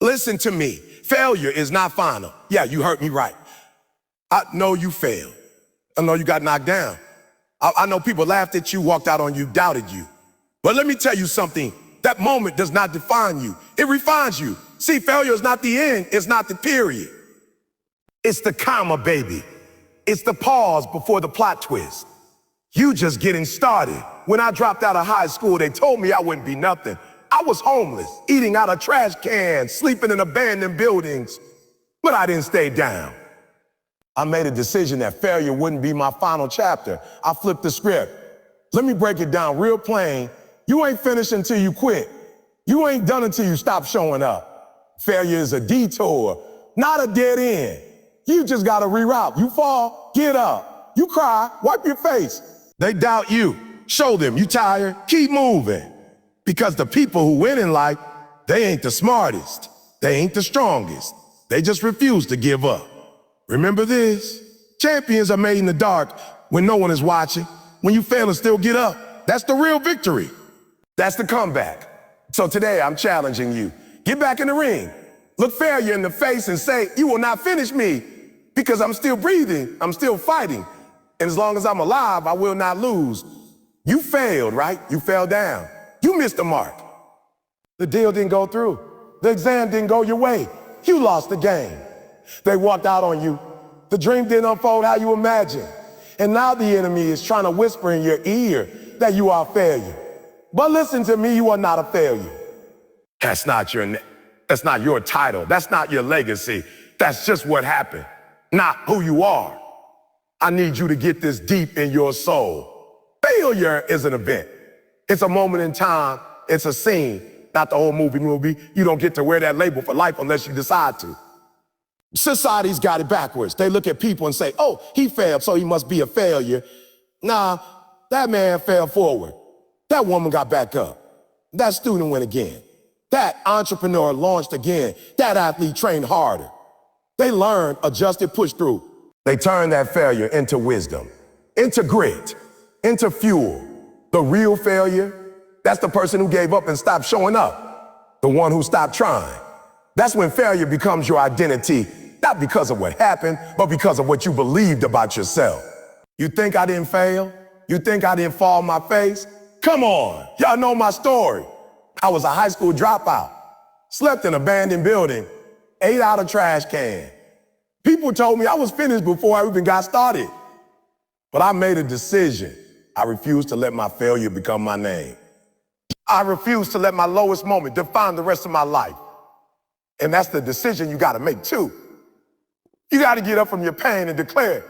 Listen to me. Failure is not final. Yeah, you heard me right. I know you failed. I know you got knocked down. I know people laughed at you, walked out on you, doubted you. But let me tell you something. That moment does not define you. It refines you. See, failure is not the end. It's not the period. It's the comma, baby. It's the pause before the plot twist. You just getting started. When I dropped out of high school, they told me I wouldn't be nothing. I was homeless, eating out of trash cans, sleeping in abandoned buildings, but I didn't stay down. I made a decision that failure wouldn't be my final chapter. I flipped the script. Let me break it down real plain. You ain't finished until you quit. You ain't done until you stop showing up. Failure is a detour, not a dead end. You just gotta reroute. You fall, get up. You cry, wipe your face. They doubt you. Show them you tired, keep moving. Because the people who win in life, they ain't the smartest. They ain't the strongest. They just refuse to give up. Remember this, champions are made in the dark when no one is watching. When you fail and still get up, that's the real victory. That's the comeback. So today I'm challenging you. Get back in the ring. Look failure in the face and say, you will not finish me because I'm still breathing, I'm still fighting. And as long as I'm alive, I will not lose. You failed, right? You fell down. You missed the mark. The deal didn't go through. The exam didn't go your way. You lost the game. They walked out on you. The dream didn't unfold how you imagined. And now the enemy is trying to whisper in your ear that you are a failure. But listen to me, you are not a failure. That's not your title. That's not your legacy. That's just what happened, not who you are. I need you to get this deep in your soul. Failure is an event. It's a moment in time. It's a scene, not the whole movie. You don't get to wear that label for life unless you decide to. Society's got it backwards. They look at people and say, oh, he failed, so he must be a failure. Nah, that man fell forward. That woman got back up. That student went again. That entrepreneur launched again. That athlete trained harder. They learned, adjusted, pushed through. They turned that failure into wisdom, into grit, into fuel. The real failure, that's the person who gave up and stopped showing up. The one who stopped trying. That's when failure becomes your identity, not because of what happened, but because of what you believed about yourself. You think I didn't fail? You think I didn't fall on my face? Come on, y'all know my story. I was a high school dropout, slept in an abandoned building, ate out of trash can. People told me I was finished before I even got started. But I made a decision. I refused to let my failure become my name. I refused to let my lowest moment define the rest of my life. And that's the decision you gotta make too. You gotta get up from your pain and declare,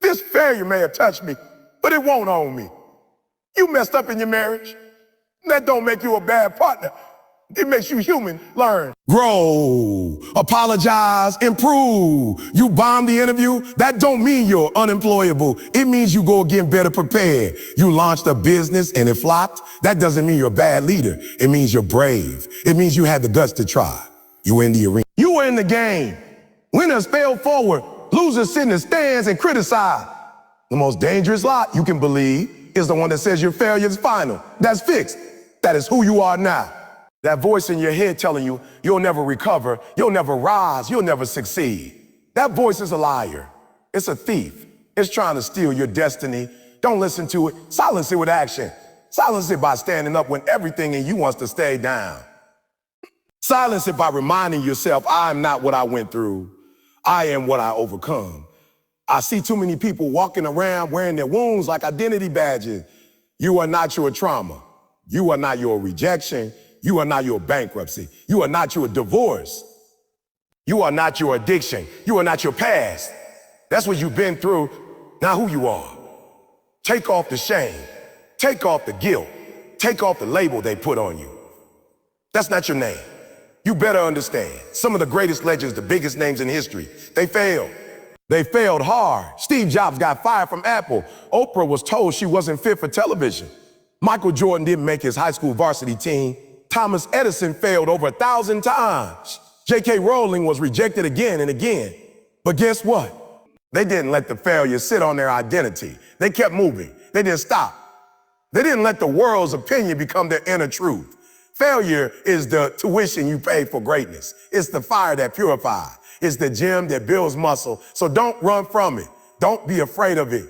this failure may have touched me, but it won't own me. You messed up in your marriage. That don't make you a bad partner. It makes you human. Learn. Grow. Apologize. Improve. You bombed the interview. That don't mean you're unemployable. It means you go again better prepared. You launched a business and it flopped. That doesn't mean you're a bad leader. It means you're brave. It means you had the guts to try. You were in the arena. You were in the game. Winners fail forward. Losers sit in the stands and criticize. The most dangerous lie you can believe is the one that says your failure is final. That's fixed. That is who you are now. That voice in your head telling you you'll never recover, you'll never rise, you'll never succeed. That voice is a liar. It's a thief. It's trying to steal your destiny. Don't listen to it. Silence it with action. Silence it by standing up when everything in you wants to stay down. Silence it by reminding yourself, I am not what I went through. I am what I overcome. I see too many people walking around wearing their wounds like identity badges. You are not your trauma. You are not your rejection. You are not your bankruptcy. You are not your divorce. You are not your addiction. You are not your past. That's what you've been through, not who you are. Take off the shame. Take off the guilt. Take off the label they put on you. That's not your name. You better understand. Some of the greatest legends, the biggest names in history, they failed. They failed hard. Steve Jobs got fired from Apple. Oprah was told she wasn't fit for television. Michael Jordan didn't make his high school varsity team. Thomas Edison failed over 1,000 times. J.K. Rowling was rejected again and again. But guess what? They didn't let the failure sit on their identity. They kept moving. They didn't stop. They didn't let the world's opinion become their inner truth. Failure is the tuition you pay for greatness. It's the fire that purifies. It's the gym that builds muscle. So don't run from it. Don't be afraid of it.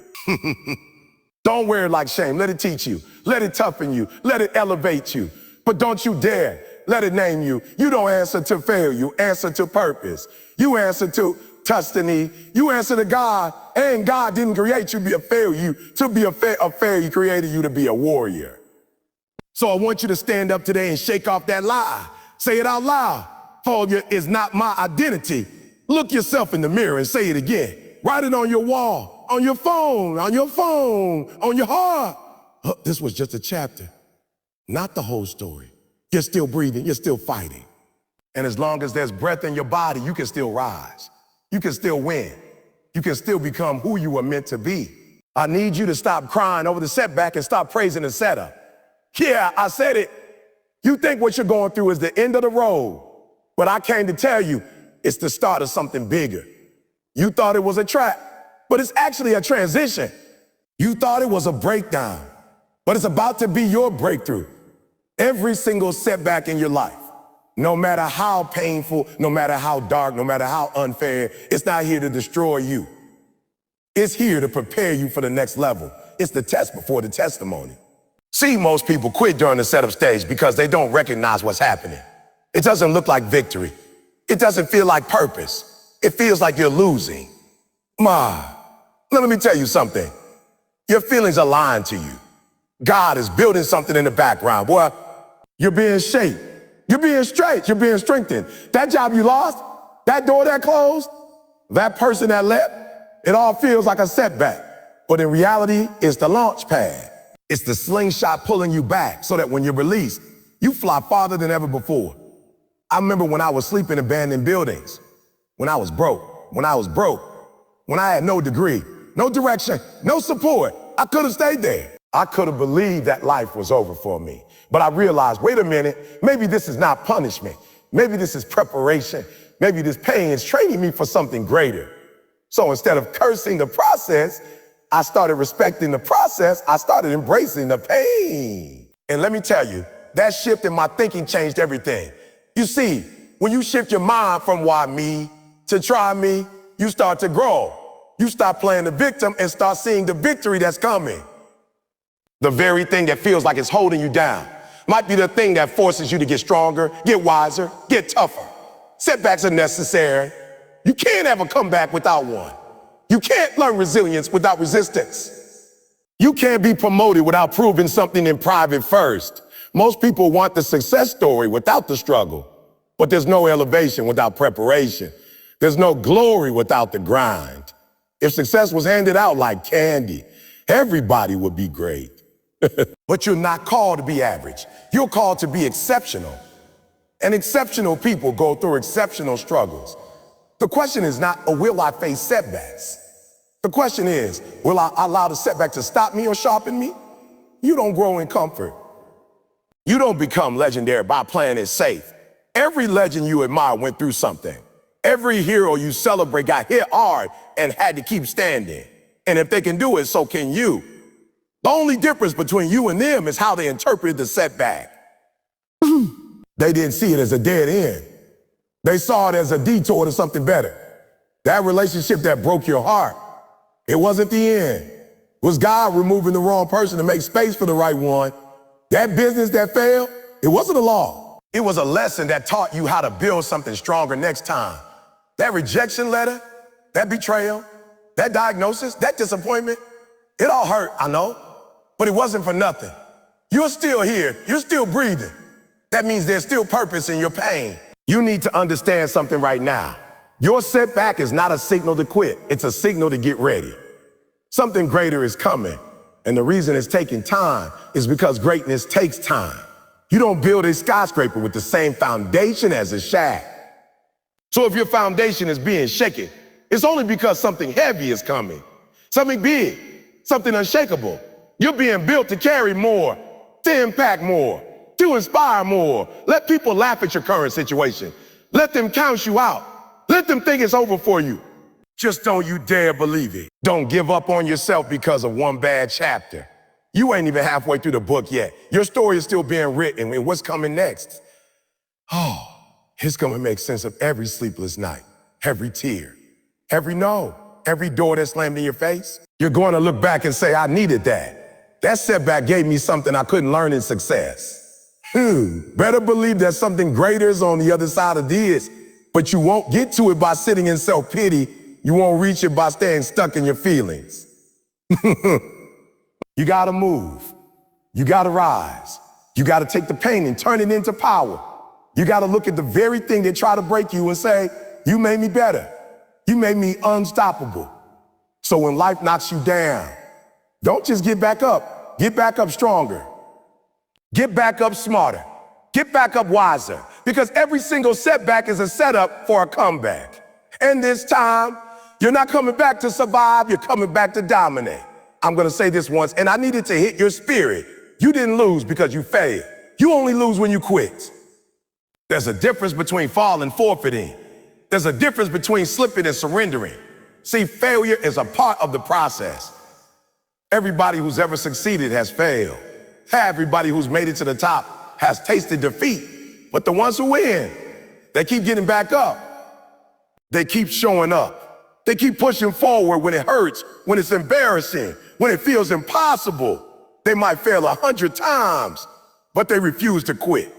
Don't wear it like shame. Let it teach you. Let it toughen you. Let it elevate you. But don't you dare let it name you. You don't answer to failure. You answer to purpose. You answer to destiny. You answer to God. And God didn't create you to be a failure. To be a failure, He created you to be a warrior. So I want you to stand up today and shake off that lie. Say it out loud. Failure is not my identity. Look yourself in the mirror and say it again. Write it on your wall, on your phone, on your heart. This was just a chapter, not the whole story. You're still breathing, you're still fighting. And as long as there's breath in your body, you can still rise. You can still win. You can still become who you were meant to be. I need you to stop crying over the setback and stop praising the setup. Yeah, I said it. You think what you're going through is the end of the road, but I came to tell you it's the start of something bigger. You thought it was a trap, but it's actually a transition. You thought it was a breakdown, but it's about to be your breakthrough. Every single setback in your life, no matter how painful, no matter how dark, no matter how unfair, it's not here to destroy you. It's here to prepare you for the next level. It's the test before the testimony. See, most people quit during the setup stage because they don't recognize what's happening. It doesn't look like victory. It doesn't feel like purpose. It feels like you're losing. Let me tell you something. Your feelings are lying to you. God is building something in the background. Boy, you're being shaped. You're being stretched. You're being strengthened. That job you lost, that door that closed, that person that left, it all feels like a setback. But in reality, it's the launch pad. It's the slingshot pulling you back so that when you're released, you fly farther than ever before. I remember when I was sleeping in abandoned buildings, when I was broke, when I had no degree, no direction, no support. I could have stayed there. I could have believed that life was over for me. But I realized, wait a minute, maybe this is not punishment. Maybe this is preparation. Maybe this pain is training me for something greater. So instead of cursing the process, I started respecting the process. I started embracing the pain. And let me tell you, that shift in my thinking changed everything. You see, when you shift your mind from why me to try me, you start to grow. You stop playing the victim and start seeing the victory that's coming. The very thing that feels like it's holding you down might be the thing that forces you to get stronger, get wiser, get tougher. Setbacks are necessary. You can't have a comeback without one. You can't learn resilience without resistance. You can't be promoted without proving something in private first. Most people want the success story without the struggle, but there's no elevation without preparation. There's no glory without the grind. If success was handed out like candy, everybody would be great. But you're not called to be average. You're called to be exceptional. And exceptional people go through exceptional struggles. The question is not, will I face setbacks? The question is, will I allow the setback to stop me or sharpen me? You don't grow in comfort. You don't become legendary by playing it safe. Every legend you admire went through something. Every hero you celebrate got hit hard and had to keep standing. And if they can do it, so can you. The only difference between you and them is how they interpreted the setback. They didn't see it as a dead end. They saw it as a detour to something better. That relationship that broke your heart, it wasn't the end. It was God removing the wrong person to make space for the right one. That business that failed, it wasn't a law. It was a lesson that taught you how to build something stronger next time. That rejection letter, that betrayal, that diagnosis, that disappointment, it all hurt, I know, but it wasn't for nothing. You're still here. You're still breathing. That means there's still purpose in your pain. You need to understand something right now. Your setback is not a signal to quit. It's a signal to get ready. Something greater is coming. And the reason it's taking time is because greatness takes time. You don't build a skyscraper with the same foundation as a shack. So if your foundation is being shaken, it's only because something heavy is coming. Something big, something unshakable. You're being built to carry more, to impact more, to inspire more. Let people laugh at your current situation. Let them count you out. Let them think it's over for you. Just don't you dare believe it. Don't give up on yourself because of one bad chapter. You ain't even halfway through the book yet. Your story is still being written, and what's coming next? Oh, it's gonna make sense of every sleepless night, every tear, every no, every door that slammed in your face. You're going to look back and say, I needed that. That setback gave me something I couldn't learn in success. Better believe that something greater is on the other side of this, but you won't get to it by sitting in self-pity. You won't reach it by staying stuck in your feelings. You gotta move. You gotta rise. You gotta take the pain and turn it into power. You gotta look at the very thing that tried to break you and say, you made me better. You made me unstoppable. So when life knocks you down, don't just get back up. Get back up stronger. Get back up smarter. Get back up wiser. Because every single setback is a setup for a comeback. And this time, you're not coming back to survive, you're coming back to dominate. I'm gonna say this once, and I need it to hit your spirit. You didn't lose because you failed. You only lose when you quit. There's a difference between falling and forfeiting. There's a difference between slipping and surrendering. See, failure is a part of the process. Everybody who's ever succeeded has failed. Everybody who's made it to the top has tasted defeat. But the ones who win, they keep getting back up. They keep showing up. They keep pushing forward when it hurts, when it's embarrassing, when it feels impossible. They might fail 100 times, but they refuse to quit.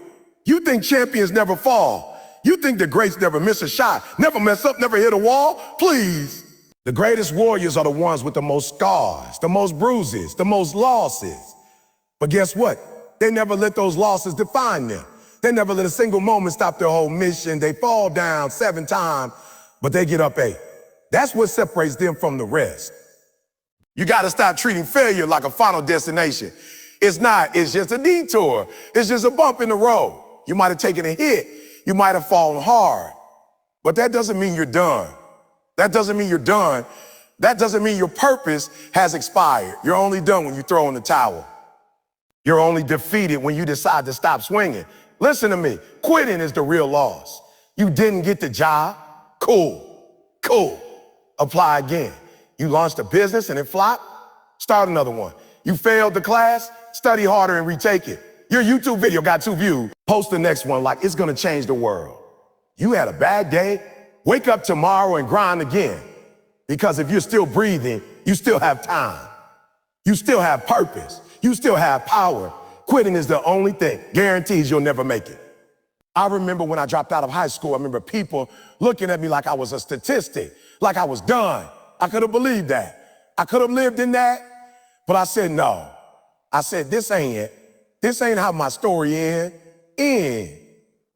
You think champions never fall? You think the greats never miss a shot, never mess up, never hit a wall? Please. The greatest warriors are the ones with the most scars, the most bruises, the most losses. But guess what? They never let those losses define them. They never let a single moment stop their whole mission. They fall down 7 times, but they get up 8. That's what separates them from the rest. You gotta stop treating failure like a final destination. It's not, it's just a detour. It's just a bump in the road. You might have taken a hit. You might have fallen hard, but that doesn't mean you're done. That doesn't mean you're done. That doesn't mean your purpose has expired. You're only done when you throw in the towel. You're only defeated when you decide to stop swinging. Listen to me, quitting is the real loss. You didn't get the job, cool. Apply again. You launched a business and it flopped, start another one. You failed the class, study harder and retake it. Your YouTube video got 2 views, post the next one like it's gonna change the world. You had a bad day, wake up tomorrow and grind again. Because if you're still breathing, you still have time. You still have purpose. You still have power. Quitting is the only thing guarantees you'll never make it. I remember when I dropped out of high school, I remember people looking at me like I was a statistic, like I was done. I could have believed that. I could have lived in that, but I said no. I said, this ain't it. This ain't how my story ends.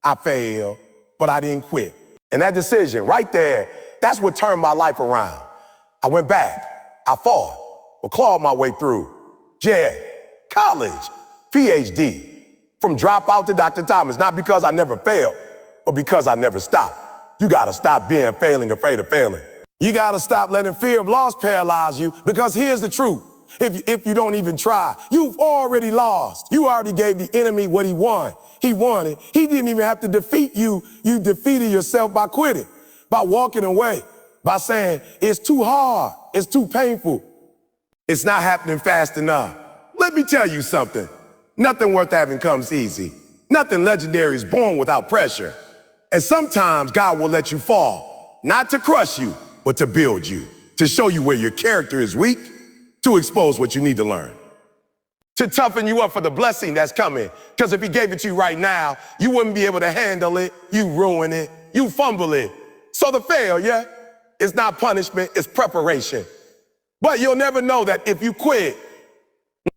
I failed, but I didn't quit. And that decision right there, that's what turned my life around. I went back, I fought, but clawed my way through. Jail, college, PhD, from dropout to Dr. Thomas, not because I never failed, but because I never stopped. You gotta stop being afraid of failing. You gotta stop letting fear of loss paralyze you, because here's the truth. If you don't even try, you've already lost. You already gave the enemy what he wanted. He wanted. He didn't even have to defeat you. You defeated yourself by quitting, by walking away, by saying, it's too hard, it's too painful, it's not happening fast enough. Let me tell you something. Nothing worth having comes easy. Nothing legendary is born without pressure. And sometimes God will let you fall, not to crush you, but to build you, to show you where your character is weak, to expose what you need to learn, to toughen you up for the blessing that's coming. Because if he gave it to you right now, you wouldn't be able to handle it. You ruin it. You fumble it. So the failure is not punishment, it's preparation. But you'll never know that if you quit.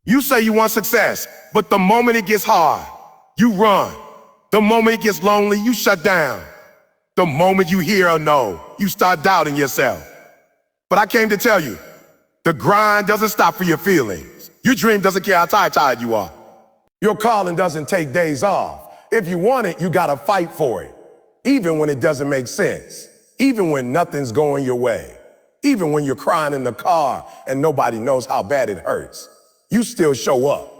You say you want success, but the moment it gets hard, you run. The moment it gets lonely, you shut down. The moment you hear a no, you start doubting yourself. But I came to tell you, the grind doesn't stop for your feelings. Your dream doesn't care how tired you are. Your calling doesn't take days off. If you want it, you gotta fight for it. Even when it doesn't make sense. Even when nothing's going your way. Even when you're crying in the car and nobody knows how bad it hurts. You still show up.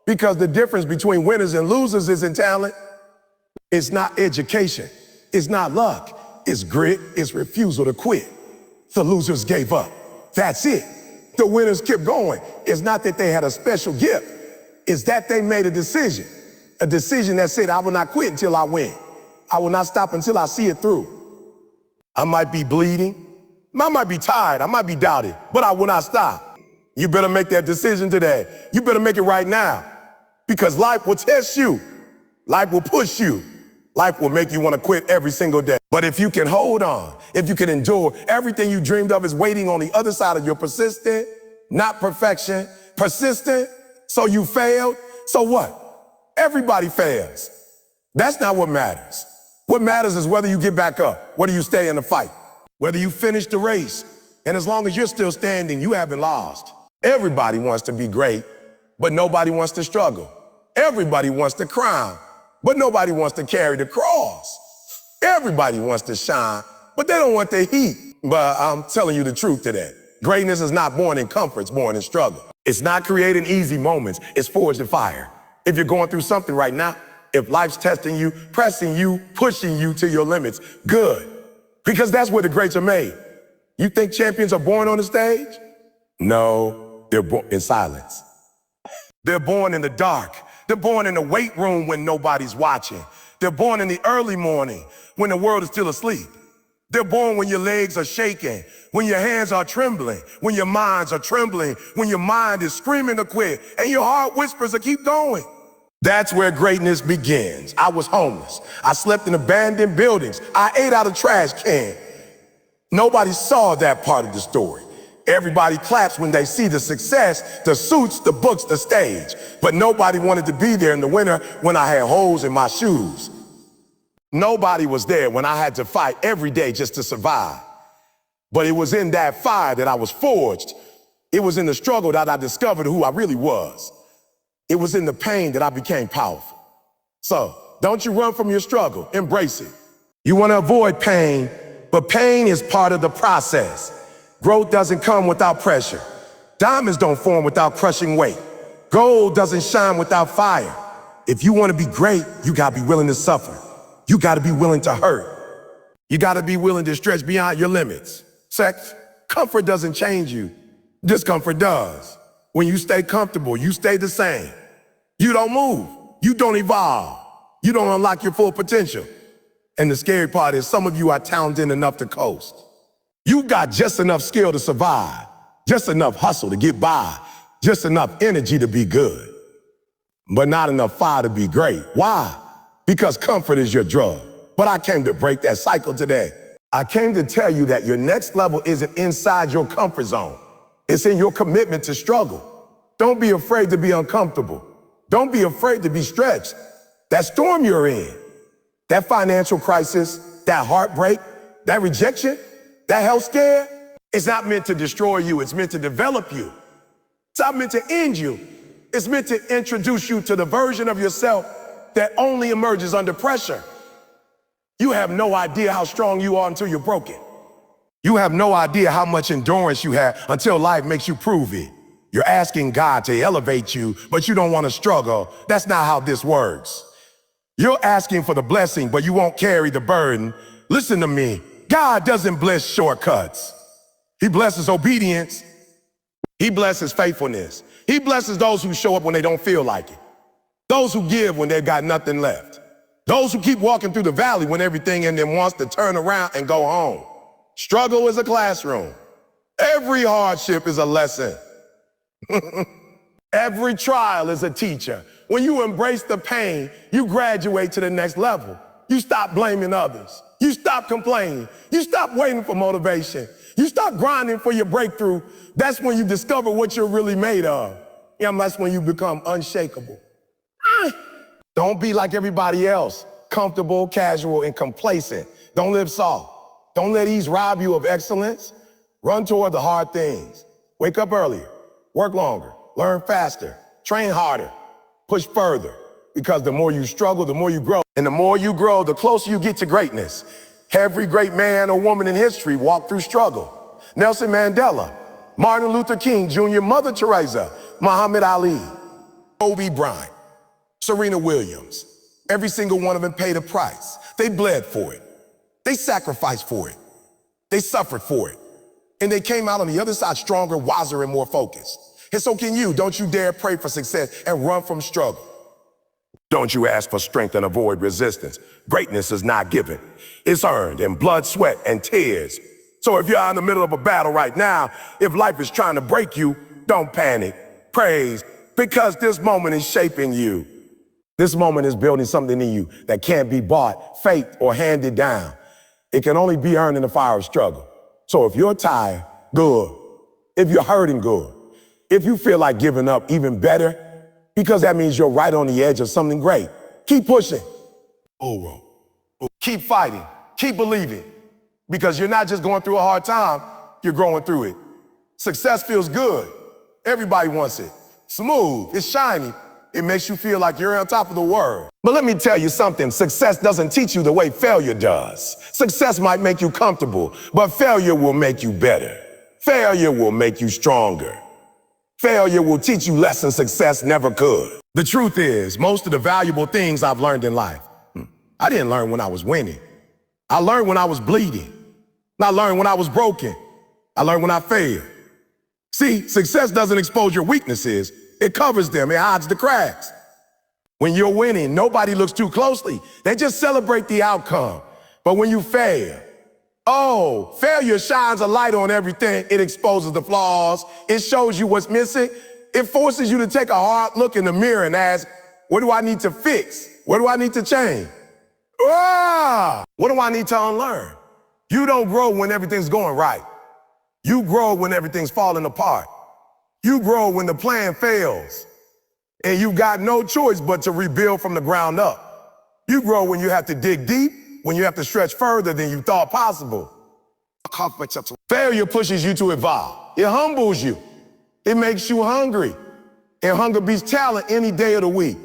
Because the difference between winners and losers isn't talent. It's not education. It's not luck. It's grit. It's refusal to quit. The losers gave up. That's it. The winners kept going. It's not that they had a special gift. It's that they made a decision that said, I will not quit until I win. I will not stop until I see it through. I might be bleeding. I might be tired. I might be doubted, but I will not stop. You better make that decision today. You better make it right now, because life will test you. Life will push you. Life will make you want to quit every single day. But if you can hold on, if you can endure, everything you dreamed of is waiting on the other side of your persistent, not perfection, persistent. So you failed. So what? Everybody fails. That's not what matters. What matters is whether you get back up, whether you stay in the fight, whether you finish the race. And as long as you're still standing, you haven't lost. Everybody wants to be great, but nobody wants to struggle. Everybody wants the crown, but nobody wants to carry the cross. Everybody wants to shine, but they don't want the heat. But I'm telling you the truth today. Greatness is not born in comfort, it's born in struggle. It's not creating easy moments, it's forged in fire. If you're going through something right now, if life's testing you, pressing you, pushing you to your limits, good. Because that's where the greats are made. You think champions are born on the stage? No, they're born in silence. They're born in the dark. They're born in the weight room when nobody's watching. They're born in the early morning when the world is still asleep. They're born when your legs are shaking, when your hands are trembling, when your minds are trembling, when your mind is screaming to quit and your heart whispers to keep going. That's where greatness begins. I was homeless. I slept in abandoned buildings. I ate out of trash can. Nobody saw that part of the story. Everybody claps when they see the success, the suits, the books, the stage. But nobody wanted to be there in the winter when I had holes in my shoes. Nobody was there when I had to fight every day just to survive. But it was in that fire that I was forged. It was in the struggle that I discovered who I really was. It was in the pain that I became powerful. So don't you run from your struggle, embrace it. You want to avoid pain, but pain is part of the process. Growth doesn't come without pressure. Diamonds don't form without crushing weight. Gold doesn't shine without fire. If you want to be great, you got to be willing to suffer. You got to be willing to hurt. You got to be willing to stretch beyond your limits. Sex, comfort doesn't change you. Discomfort does. When you stay comfortable, you stay the same. You don't move. You don't evolve. You don't unlock your full potential. And the scary part is some of you are talented enough to coast. You got just enough skill to survive, just enough hustle to get by, just enough energy to be good, but not enough fire to be great. Why? Because comfort is your drug. But I came to break that cycle today. I came to tell you that your next level isn't inside your comfort zone. It's in your commitment to struggle. Don't be afraid to be uncomfortable. Don't be afraid to be stretched. That storm you're in, that financial crisis, that heartbreak, that rejection, that health scare, it's not meant to destroy you. It's meant to develop you. It's not meant to end you. It's meant to introduce you to the version of yourself that only emerges under pressure. You have no idea how strong you are until you're broken. You have no idea how much endurance you have until life makes you prove it. You're asking God to elevate you, but you don't want to struggle. That's not how this works. You're asking for the blessing, but you won't carry the burden. Listen to me. God doesn't bless shortcuts. He blesses obedience. He blesses faithfulness. He blesses those who show up when they don't feel like it. Those who give when they've got nothing left. Those who keep walking through the valley when everything in them wants to turn around and go home. Struggle is a classroom. Every hardship is a lesson. Every trial is a teacher. When you embrace the pain, you graduate to the next level. You stop blaming others. You stop complaining. You stop waiting for motivation. You stop grinding for your breakthrough. That's when you discover what you're really made of. That's when you become unshakable. Don't be like everybody else, comfortable, casual, and complacent. Don't live soft. Don't let ease rob you of excellence. Run toward the hard things. Wake up earlier. Work longer. Learn faster. Train harder. Push further. Because the more you struggle, the more you grow. And the more you grow, the closer you get to greatness. Every great man or woman in history walked through struggle. Nelson Mandela, Martin Luther King Jr., Mother Teresa, Muhammad Ali, Kobe Bryant, Serena Williams. Every single one of them paid a price. They bled for it. They sacrificed for it. They suffered for it. And they came out on the other side stronger, wiser, and more focused. And so can you. Don't you dare pray for success and run from struggle. Don't you ask for strength and avoid resistance. Greatness is not given. It's earned in blood, sweat, and tears. So if you're in the middle of a battle right now, if life is trying to break you, don't panic. Praise, because this moment is shaping you. This moment is building something in you that can't be bought, faked, or handed down. It can only be earned in the fire of struggle. So if you're tired, good. If you're hurting, good. If you feel like giving up, even better, because that means you're right on the edge of something great. Keep pushing. Keep fighting. Keep believing. Because you're not just going through a hard time, you're growing through it. Success feels good. Everybody wants it. Smooth. It's shiny. It makes you feel like you're on top of the world. But let me tell you something. Success doesn't teach you the way failure does. Success might make you comfortable, but failure will make you better. Failure will make you stronger. Failure will teach you lessons success never could. The truth is, most of the valuable things I've learned in life, I didn't learn when I was winning. I learned when I was bleeding. I learned when I was broken. I learned when I failed. See, success doesn't expose your weaknesses. It covers them. It hides the cracks. When you're winning, nobody looks too closely. They just celebrate the outcome. But when you fail, failure shines a light on everything. It exposes the flaws. It shows you what's missing. It forces you to take a hard look in the mirror and ask, what do I need to fix? What do I need to change? What do I need to unlearn? You don't grow when everything's going right. You grow when everything's falling apart. You grow when the plan fails. And you've got no choice but to rebuild from the ground up. You grow when you have to dig deep, when you have to stretch further than you thought possible. Failure pushes you to evolve. It humbles you. It makes you hungry. And hunger beats talent any day of the week.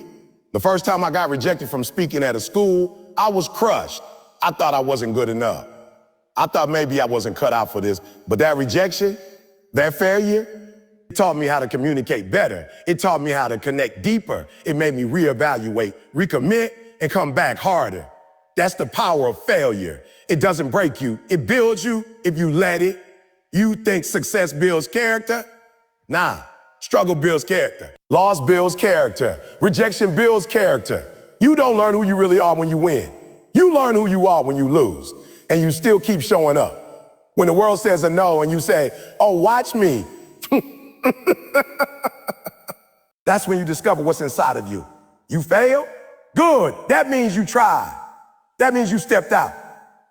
The first time I got rejected from speaking at a school, I was crushed. I thought I wasn't good enough. I thought maybe I wasn't cut out for this. But that rejection, that failure, it taught me how to communicate better. It taught me how to connect deeper. It made me reevaluate, recommit, and come back harder. That's the power of failure. It doesn't break you. It builds you if you let it. You think success builds character? Nah, struggle builds character. Loss builds character. Rejection builds character. You don't learn who you really are when you win. You learn who you are when you lose. And you still keep showing up. When the world says a no and you say, oh, watch me. That's when you discover what's inside of you. You failed? Good. That means you tried. That means you stepped out.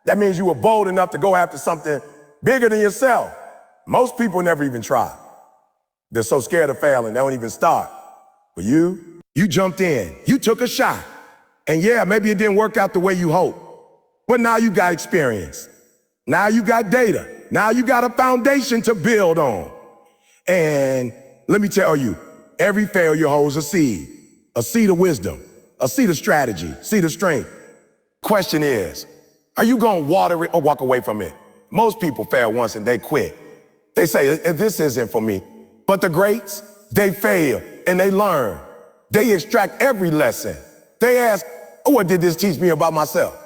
That means you were bold enough to go after something bigger than yourself. Most people never even try. They're so scared of failing, they don't even start. But you jumped in. You took a shot. And yeah, maybe it didn't work out the way you hoped. But now you got experience. Now you got data. Now you got a foundation to build on. And let me tell you, every failure holds a seed of wisdom, a seed of strategy, seed of strength. Question is, are you going to water it or walk away from it? Most people fail once and they quit. They say, this isn't for me. But the greats, they fail and they learn. They extract every lesson. They ask, what did this teach me about myself?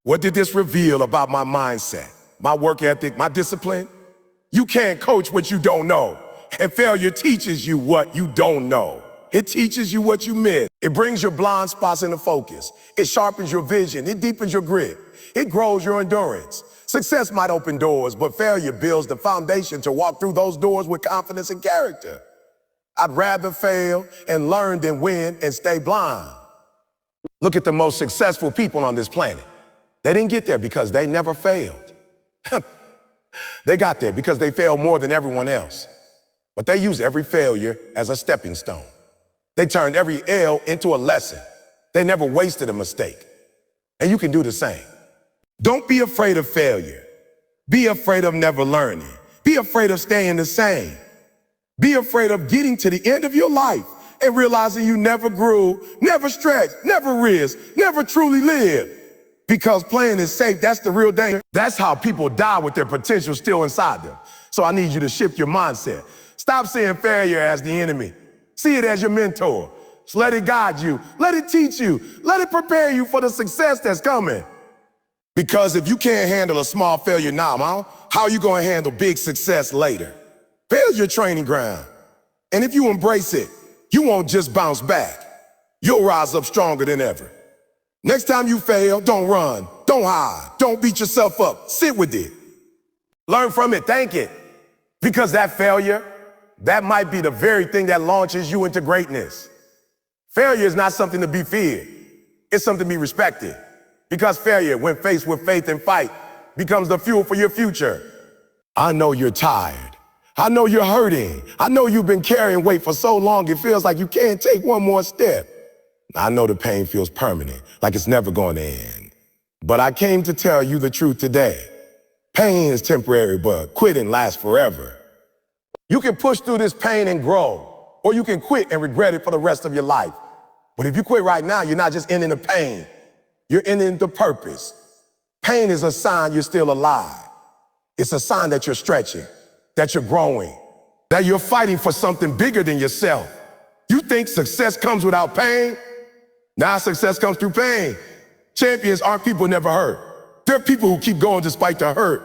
What did this reveal about my mindset, my work ethic, my discipline? You can't coach what you don't know. And failure teaches you what you don't know. It teaches you what you missed. It brings your blind spots into focus. It sharpens your vision. It deepens your grit. It grows your endurance. Success might open doors, but failure builds the foundation to walk through those doors with confidence and character. I'd rather fail and learn than win and stay blind. Look at the most successful people on this planet. They didn't get there because they never failed. They got there because they failed more than everyone else. But they used every failure as a stepping stone. They turned every L into a lesson. They never wasted a mistake. And you can do the same. Don't be afraid of failure. Be afraid of never learning. Be afraid of staying the same. Be afraid of getting to the end of your life and realizing you never grew, never stretched, never risked, never truly lived. Because playing is safe, that's the real danger. That's how people die with their potential still inside them. So I need you to shift your mindset. Stop seeing failure as the enemy. See it as your mentor. Just let it guide you. Let it teach you. Let it prepare you for the success that's coming. Because if you can't handle a small failure now, how are you going to handle big success later? Failure's your training ground. And if you embrace it, you won't just bounce back. You'll rise up stronger than ever. Next time you fail, don't run, don't hide, don't beat yourself up. Sit with it. Learn from it, thank it. Because that failure, that might be the very thing that launches you into greatness. Failure is not something to be feared. It's something to be respected. Because failure, when faced with faith and fight, becomes the fuel for your future. I know you're tired. I know you're hurting. I know you've been carrying weight for so long it feels like you can't take one more step. I know the pain feels permanent, like it's never going to end. But I came to tell you the truth today. Pain is temporary, but quitting lasts forever. You can push through this pain and grow, or you can quit and regret it for the rest of your life. But if you quit right now, you're not just ending the pain. You're ending the purpose. Pain is a sign you're still alive. It's a sign that you're stretching, that you're growing, that you're fighting for something bigger than yourself. You think success comes without pain? Now success comes through pain. Champions aren't people never hurt. They're people who keep going despite the hurt.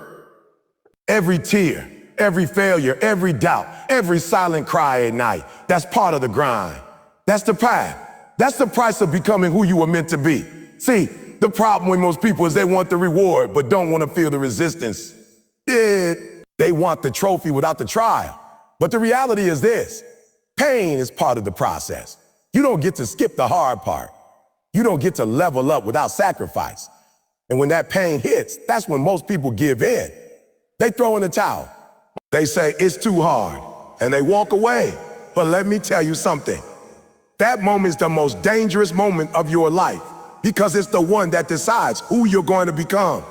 Every tear, every failure, every doubt, every silent cry at night, that's part of the grind. That's the path. That's the price of becoming who you were meant to be. See, the problem with most people is they want the reward, but don't want to feel the resistance. They want the trophy without the trial. But the reality is this: pain is part of the process. You don't get to skip the hard part. You don't get to level up without sacrifice. And when that pain hits, that's when most people give in. They throw in the towel. They say, it's too hard, and they walk away. But let me tell you something. That moment is the most dangerous moment of your life, because it's the one that decides who you're going to become.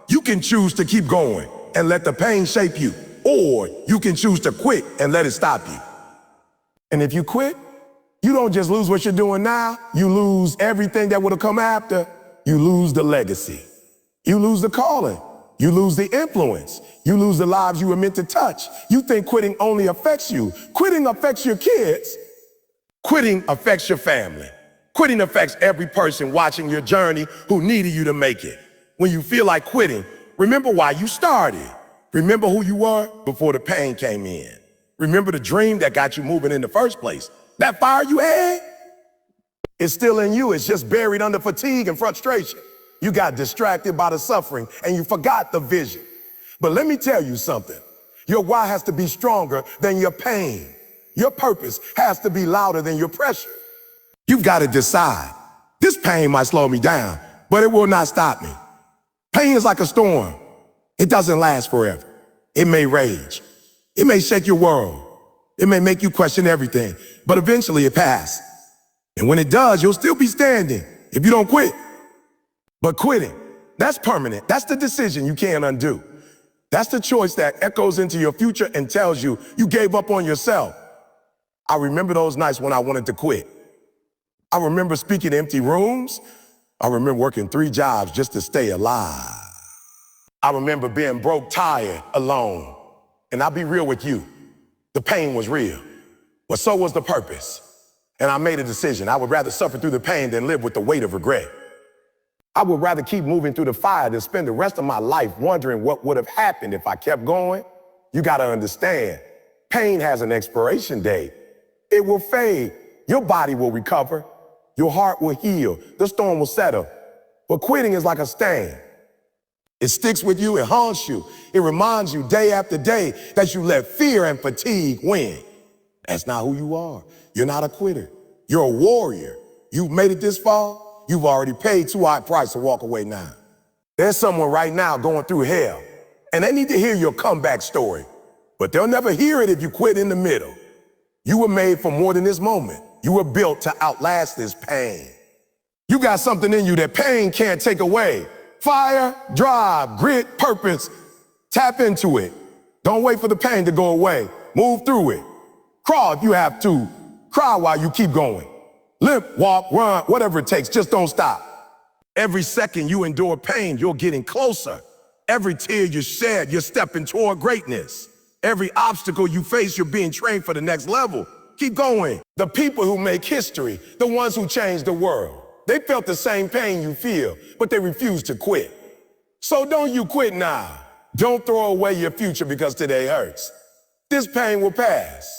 You can choose to keep going and let the pain shape you, or you can choose to quit and let it stop you. And if you quit, you don't just lose what you're doing now, you lose everything that would have come after. You lose the legacy. You lose the calling. You lose the influence. You lose the lives you were meant to touch. You think quitting only affects you. Quitting affects your kids. Quitting affects your family. Quitting affects every person watching your journey who needed you to make it. When you feel like quitting, remember why you started. Remember who you were before the pain came in. Remember the dream that got you moving in the first place. That fire you had, it's still in you. It's just buried under fatigue and frustration. You got distracted by the suffering and you forgot the vision. But let me tell you something. Your why has to be stronger than your pain. Your purpose has to be louder than your pressure. You've got to decide. This pain might slow me down, but it will not stop me. Pain is like a storm. It doesn't last forever. It may rage. It may shake your world. It may make you question everything, but eventually it passes. And when it does, you'll still be standing if you don't quit. But quitting, that's permanent. That's the decision you can't undo. That's the choice that echoes into your future and tells you you gave up on yourself. I remember those nights when I wanted to quit. I remember speaking in empty rooms. I remember working 3 jobs just to stay alive. I remember being broke, tired, alone. And I'll be real with you. The pain was real, but so was the purpose. And I made a decision. I would rather suffer through the pain than live with the weight of regret. I would rather keep moving through the fire than spend the rest of my life wondering what would have happened if I kept going. You gotta understand, pain has an expiration date. It will fade. Your body will recover. Your heart will heal. The storm will settle. But quitting is like a stain. It sticks with you, it haunts you. It reminds you day after day that you let fear and fatigue win. That's not who you are. You're not a quitter. You're a warrior. You've made it this far, you've already paid too high a price to walk away now. There's someone right now going through hell, and they need to hear your comeback story. But they'll never hear it if you quit in the middle. You were made for more than this moment. You were built to outlast this pain. You got something in you that pain can't take away. Fire, drive, grit, purpose. Tap into it. Don't wait for the pain to go away. Move through it. Crawl if you have to. Cry while you keep going. Limp, walk, run, whatever it takes, just don't stop. Every second you endure pain, you're getting closer. Every tear you shed, you're stepping toward greatness. Every obstacle you face, you're being trained for the next level. Keep going. The people who make history, the ones who change the world, they felt the same pain you feel, but they refused to quit. So don't you quit now. Don't throw away your future because today hurts. This pain will pass,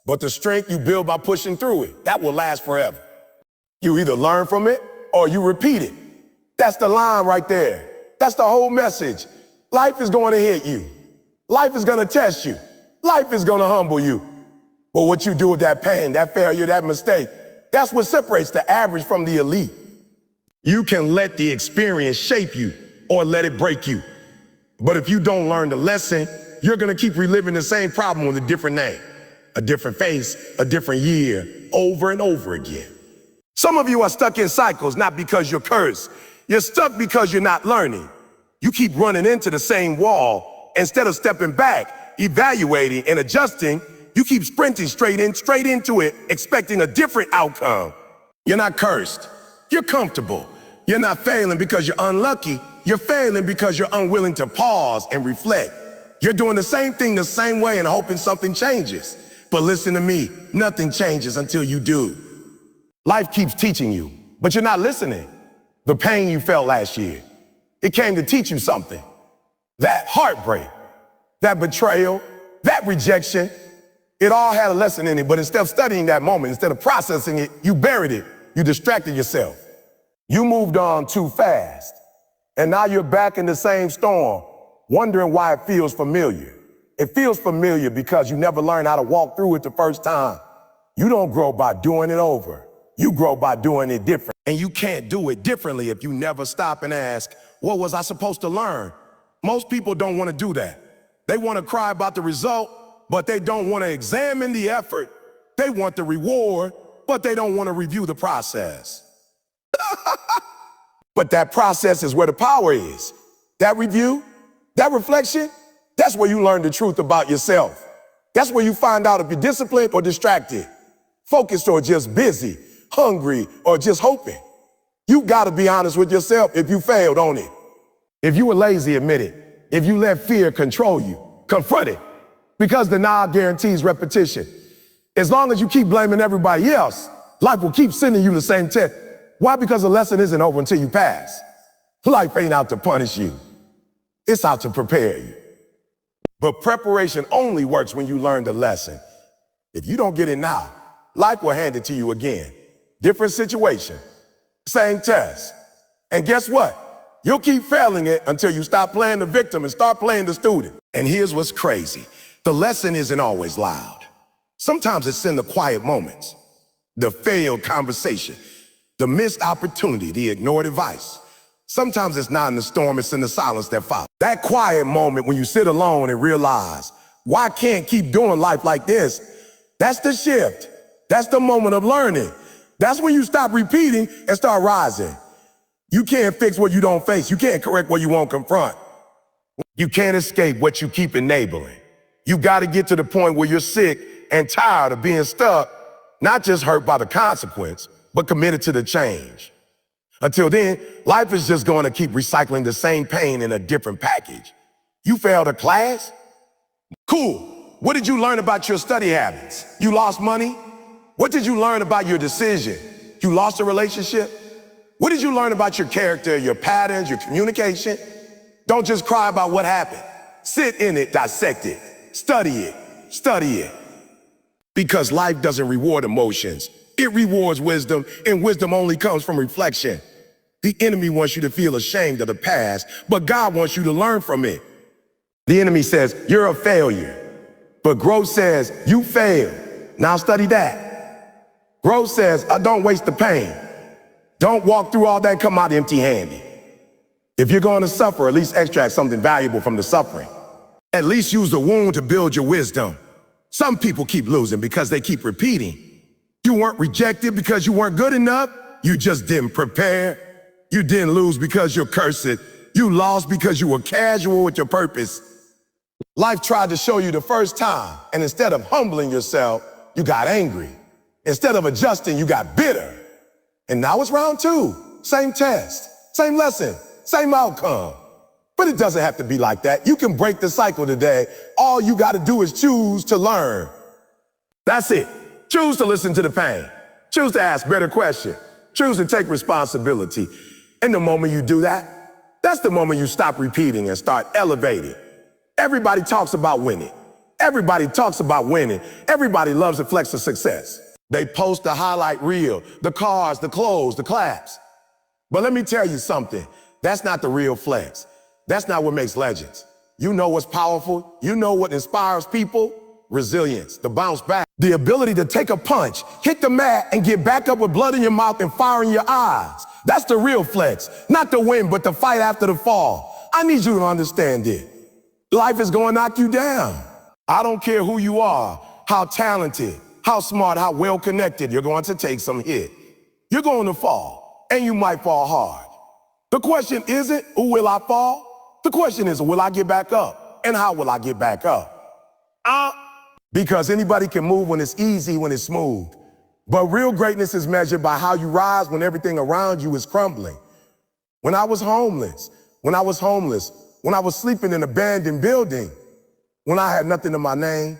but the strength you build by pushing through it, that will last forever. You either learn from it or you repeat it. That's the line right there. That's the whole message. Life is going to hit you. Life is going to test you. Life is going to humble you. But what you do with that pain, that failure, that mistake, that's what separates the average from the elite. You can let the experience shape you or let it break you. But if you don't learn the lesson, you're going to keep reliving the same problem with a different name, a different face, a different year, over and over again. Some of you are stuck in cycles, not because you're cursed. You're stuck because you're not learning. You keep running into the same wall. Instead of stepping back, evaluating, and adjusting, you keep sprinting straight into it, expecting a different outcome. You're not cursed. You're comfortable. You're not failing because you're unlucky. You're failing because you're unwilling to pause and reflect. You're doing the same thing the same way and hoping something changes. But listen to me, nothing changes until you do. Life keeps teaching you, but you're not listening. The pain you felt last year, it came to teach you something. That heartbreak, that betrayal, that rejection, it all had a lesson in it, but instead of studying that moment, instead of processing it, you buried it. You distracted yourself. You moved on too fast. And now you're back in the same storm, wondering why it feels familiar. It feels familiar because you never learned how to walk through it the first time. You don't grow by doing it over. You grow by doing it different. And you can't do it differently if you never stop and ask, what was I supposed to learn? Most people don't want to do that. They want to cry about the result, but they don't want to examine the effort. They want the reward, but they don't want to review the process. But that process is where the power is. That review, that reflection, that's where you learn the truth about yourself. That's where you find out if you're disciplined or distracted, focused or just busy, hungry or just hoping. You got to be honest with yourself if you failed on it. If you were lazy, admit it. If you let fear control you, confront it. Because denial guarantees repetition. As long as you keep blaming everybody else, life will keep sending you the same test. Why? Because the lesson isn't over until you pass. Life ain't out to punish you. It's out to prepare you. But preparation only works when you learn the lesson. If you don't get it now, life will hand it to you again. Different situation, same test. And guess what? You'll keep failing it until you stop playing the victim and start playing the student. And here's what's crazy. The lesson isn't always loud. Sometimes it's in the quiet moments, the failed conversation, the missed opportunity, the ignored advice. Sometimes it's not in the storm, it's in the silence that follows. That quiet moment when you sit alone and realize, why can't keep doing life like this? That's the shift. That's the moment of learning. That's when you stop repeating and start rising. You can't fix what you don't face. You can't correct what you won't confront. You can't escape what you keep enabling. You got to get to the point where you're sick and tired of being stuck, not just hurt by the consequence, but committed to the change. Until then, life is just going to keep recycling the same pain in a different package. You failed a class? Cool. What did you learn about your study habits? You lost money? What did you learn about your decision? You lost a relationship? What did you learn about your character, your patterns, your communication? Don't just cry about what happened. Sit in it, dissect it, study it. Because life doesn't reward emotions. It rewards wisdom, and wisdom only comes from reflection. The enemy wants you to feel ashamed of the past, but God wants you to learn from it. The enemy says, you're a failure. But growth says, you failed. Now study that. Growth says, don't waste the pain. Don't walk through all that and come out empty-handed. If you're going to suffer, at least extract something valuable from the suffering. At least use the wound to build your wisdom. Some people keep losing because they keep repeating. You weren't rejected because you weren't good enough. You just didn't prepare. You didn't lose because you're cursed. You lost because you were casual with your purpose. Life tried to show you the first time, and instead of humbling yourself, you got angry. Instead of adjusting, you got bitter. And now it's round two. Same test, same lesson, same outcome. But it doesn't have to be like that. You can break the cycle today. All you got to do is choose to learn. That's it. Choose to listen to the pain. Choose to ask better questions. Choose to take responsibility. And the moment you do that, That's the moment you stop repeating and start elevating. Everybody talks about winning. Everybody talks about winning. Everybody loves the flex of success. They post the highlight reel, the cars, the clothes, the claps. But let me tell you something. That's not the real flex. That's not what makes legends. You know what's powerful? You know what inspires people? Resilience, the bounce back, the ability to take a punch, hit the mat, and get back up with blood in your mouth and fire in your eyes. That's the real flex. Not the win, but the fight after the fall. I need you to understand it. Life is going to knock you down. I don't care who you are, how talented, how smart, how well connected, you're going to take some hit. You're going to fall, and you might fall hard. The question isn't, will I fall? The question is, will I get back up? And how will I get back up? Because anybody can move when it's easy, when it's smooth. But real greatness is measured by how you rise when everything around you is crumbling. When I was homeless, when I was sleeping in an abandoned building, when I had nothing to my name,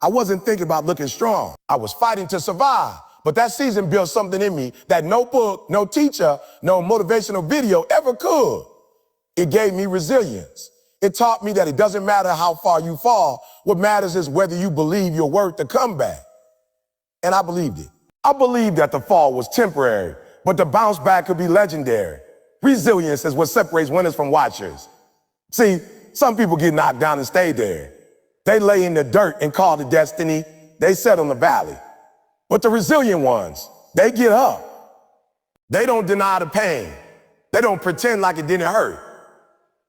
I wasn't thinking about looking strong. I was fighting to survive. But that season built something in me that no book, no teacher, no motivational video ever could. It gave me resilience. It taught me that it doesn't matter how far you fall. What matters is whether you believe you're worth the comeback. And I believed it. I believed that the fall was temporary, but the bounce back could be legendary. Resilience is what separates winners from watchers. See, some people get knocked down and stay there. They lay in the dirt and call it destiny. They sit on the valley. But the resilient ones, they get up. They don't deny the pain. They don't pretend like it didn't hurt.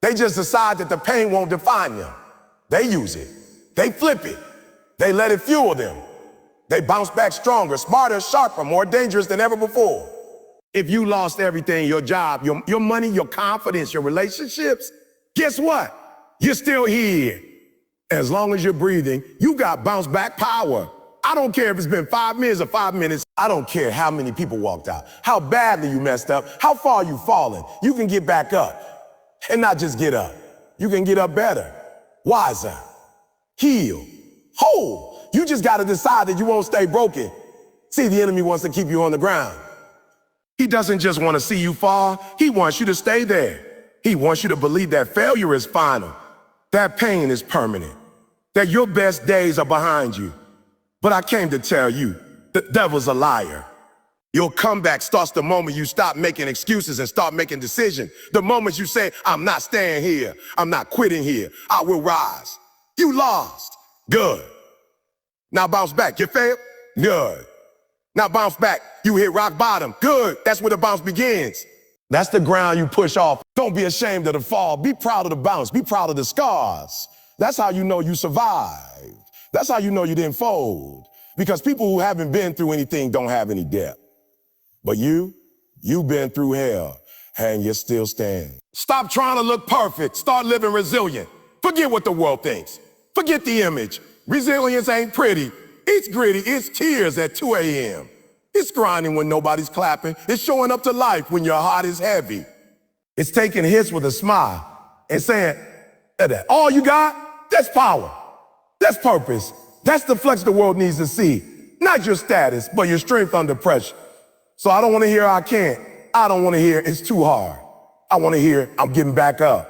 They just decide that the pain won't define them. They use it. They flip it. They let it fuel them. They bounce back stronger, smarter, sharper, more dangerous than ever before. If you lost everything, your job, your money, your confidence, your relationships, guess what? You're still here. As long as you're breathing, you got bounce back power. I don't care if it's been 5 minutes or 5 minutes. I don't care how many people walked out, how badly you messed up, how far you've fallen. You can get back up. And not just get up. You can get up better, wiser, heal, whole. You just got to decide that you won't stay broken. See, the enemy wants to keep you on the ground. He doesn't just want to see you fall. He wants you to stay there. He wants you to believe that failure is final, that pain is permanent, that your best days are behind you. But I came to tell you, the devil's a liar. Your comeback starts the moment you stop making excuses and start making decisions. The moment you say, I'm not staying here. I'm not quitting here. I will rise. You lost. Good. Now bounce back. You failed? Good. Now bounce back. You hit rock bottom. Good. That's where the bounce begins. That's the ground you push off. Don't be ashamed of the fall. Be proud of the bounce. Be proud of the scars. That's how you know you survived. That's how you know you didn't fold. Because people who haven't been through anything don't have any depth. But you've been through hell, and you're still standing. Stop trying to look perfect. Start living resilient. Forget what the world thinks. Forget the image. Resilience ain't pretty. It's gritty. It's tears at 2 a.m. It's grinding when nobody's clapping. It's showing up to life when your heart is heavy. It's taking hits with a smile and saying, that all you got, that's power. That's purpose. That's the flex the world needs to see. Not your status, but your strength under pressure. So I don't want to hear I can't. I don't want to hear it's too hard. I want to hear I'm getting back up.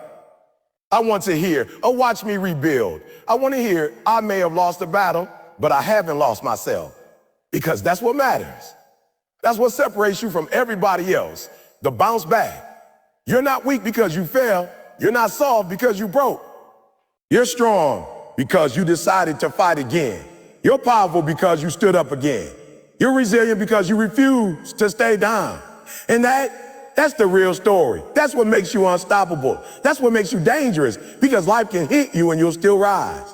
I want to hear, oh, watch me rebuild. I want to hear I may have lost a battle, but I haven't lost myself. Because that's what matters. That's what separates you from everybody else. The bounce back. You're not weak because you fell. You're not soft because you broke. You're strong because you decided to fight again. You're powerful because you stood up again. You're resilient because you refuse to stay down. And that's the real story. That's what makes you unstoppable. That's what makes you dangerous, because life can hit you and you'll still rise.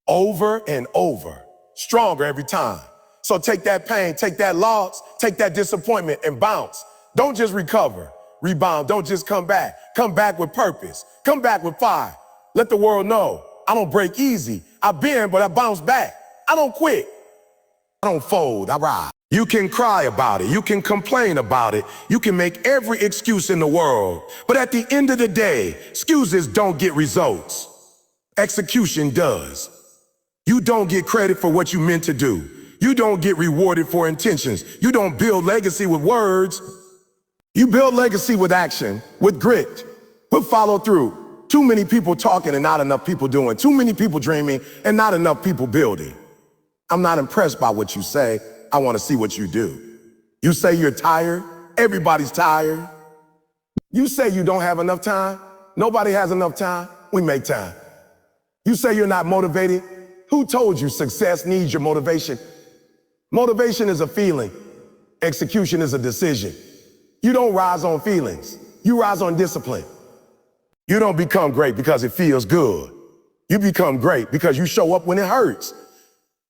Over and over, stronger every time. So take that pain, take that loss, take that disappointment and bounce. Don't just recover, rebound. Don't just come back. Come back with purpose. Come back with fire. Let the world know I don't break easy. I bend, but I bounce back. I don't quit. I don't fold, I rise. You can cry about it. You can complain about it. You can make every excuse in the world. But at the end of the day, excuses don't get results. Execution does. You don't get credit for what you meant to do. You don't get rewarded for intentions. You don't build legacy with words. You build legacy with action, with grit, Put follow through. Too many people talking and not enough people doing. Too many people dreaming and not enough people building. I'm not impressed by what you say. I want to see what you do. You say you're tired. Everybody's tired. You say you don't have enough time. Nobody has enough time. We make time. You say you're not motivated. Who told you success needs your motivation? Motivation is a feeling. Execution is a decision. You don't rise on feelings. You rise on discipline. You don't become great because it feels good. You become great because you show up when it hurts.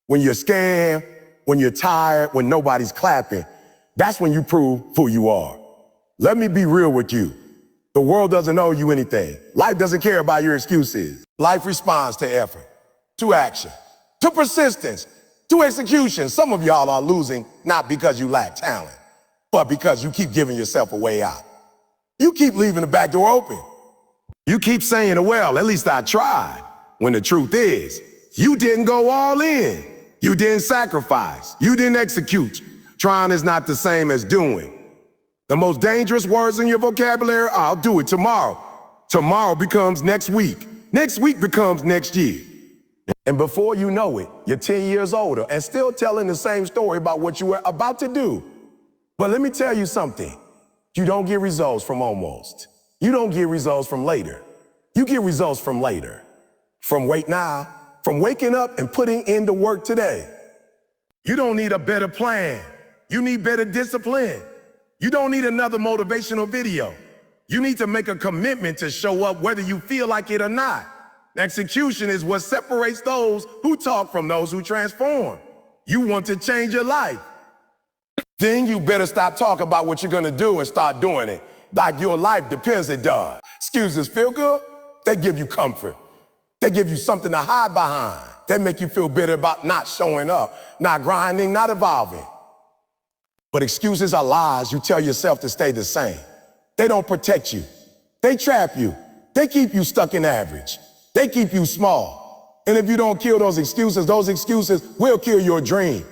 When you're scared, when you're tired, when nobody's clapping. That's when you prove who you are. Let me be real with you. The world doesn't owe you anything. Life doesn't care about your excuses. Life responds to effort, to action, to persistence, to execution. Some of y'all are losing not because you lack talent, but because you keep giving yourself a way out. You keep leaving the back door open. You keep saying, well, at least I tried. When the truth is, you didn't go all in. You didn't sacrifice. You didn't execute. Trying is not the same as doing. The most dangerous words in your vocabulary, I'll do it tomorrow. Tomorrow becomes next week. Next week becomes next year. And before you know it, you're 10 years older and still telling the same story about what you were about to do. But let me tell you something. You don't get results from almost. You don't get results from later. You get results from later. From wait now, from waking up and putting in the work today. You don't need a better plan. You need better discipline. You don't need another motivational video. You need to make a commitment to show up whether you feel like it or not. Execution is what separates those who talk from those who transform. You want to change your life. Then you better stop talking about what you're gonna do and start doing it. Like your life depends it does. Excuses feel good? They give you comfort. They give you something to hide behind. They make you feel better about not showing up, not grinding, not evolving. But excuses are lies you tell yourself to stay the same. They don't protect you. They trap you. They keep you stuck in average. They keep you small. And if you don't kill those excuses will kill your dream.